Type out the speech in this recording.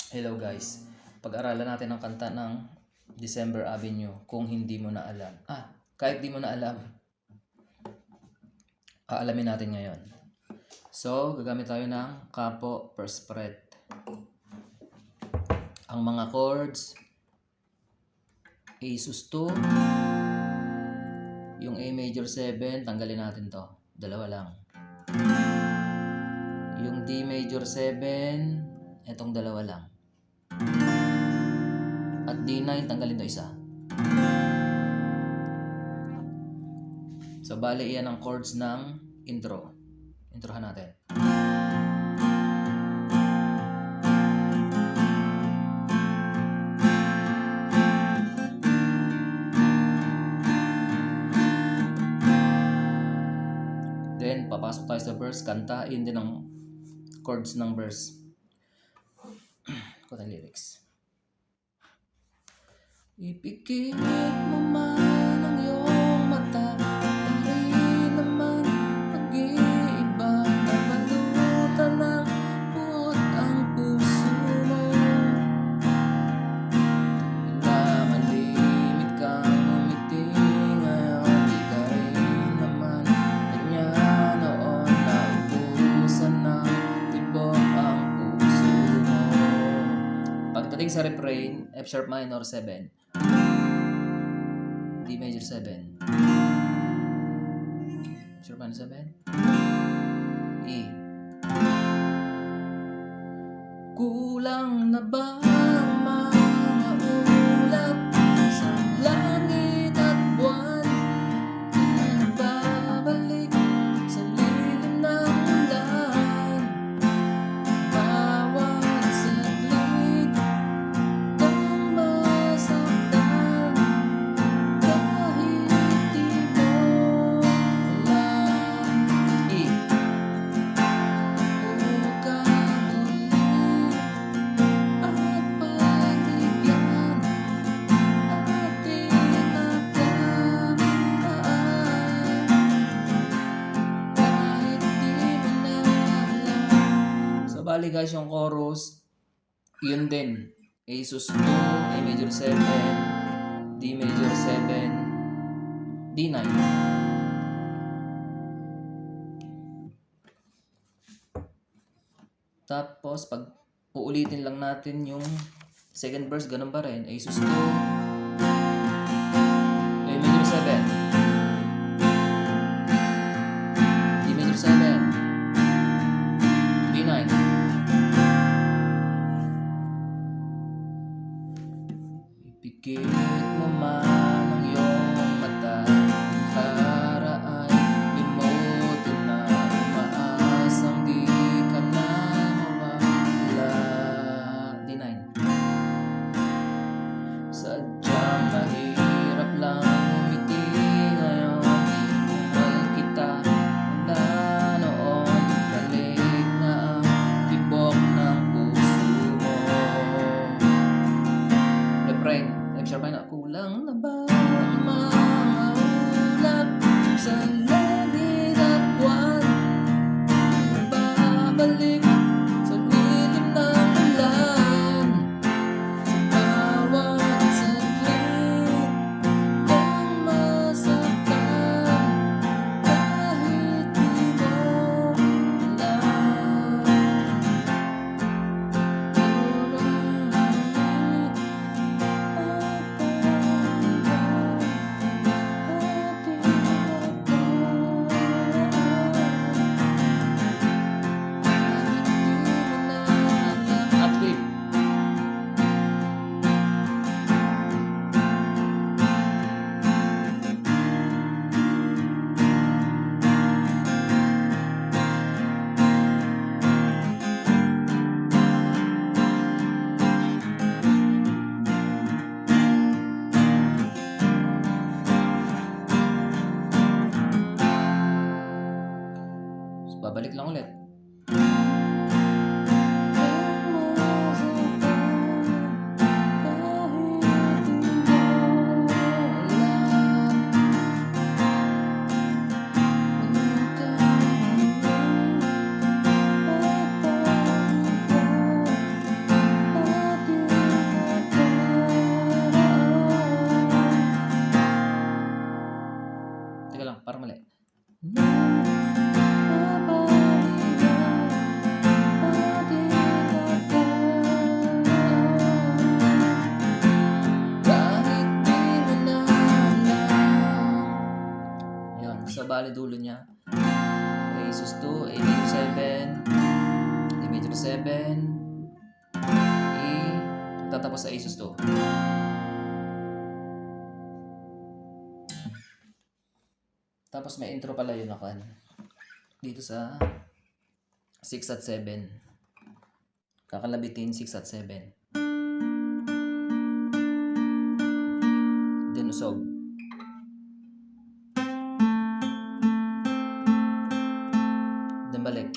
Hello guys, pag-aralan natin ang kanta ng December Avenue kung hindi mo na alam. Kahit di mo na alam, aalamin natin ngayon. So, gagamit tayo ng capo first fret. Ang mga chords, A sus2, yung A major 7, tanggalin natin to. Dalawa lang. Yung D major 7, etong dalawa lang. At D9, tanggalin to isa. So, bali iyan ang chords ng intro. Introhan natin. Then, papasok tayo sa verse. Kantain din ang chords ng verse. Ito ang lyrics. Ipikit mo man ang iyong mata, hindi naman mag-iiba, nabalutan ng puot ang puso mo. Tila malimit kang umiti, ngayon di ka rin naman kanya. Noon naubusan ng tibok ang puso mo. Pagdating sa refrain, F sharp minor 7, D major 7, F sharp minor 7, E. Kulang na ba ang mga ulap sa langit at buwan? Di nagbabalik sa lilim ng ulan. Bawat saglit kang masaktan, kahit di mo alam. E. Huwag ka muli at pagbigyan ating nagkamaan, kahit di mo na alam. So, bali guys, yung chorus, yun din. A sus2, A major 7, D major 7, D9. Tapos, pag uulitin lang natin yung second verse, ganun pa rin. A sus2, A major 7, D major 7, D9. Ipikit mo man ang iyong mata, para ay limutin na umaasang di ka na mawala. D9. Sadyang mahirap lang umiti, ngayon inumal kita. Mula noon, balik na ang tibok ng puso mo. Refrain, F sharp minor. Kulang na ba ang mga ulap sa langit at buwan? Babalik sa lilim ng ulan. Sa bawat saglit kang masaktan, kahit di mo alam. Active. So, babalik lang ulit. Kahit di mo na alam. Yun, sa bali dulo niya. A sus 2, A major 7, A major 7, E, tatapos sa A sus 2. Tapos may intro pala yun ako dito sa 6 at 7. Kakalabitin 6 at 7. Then usog. Then balik.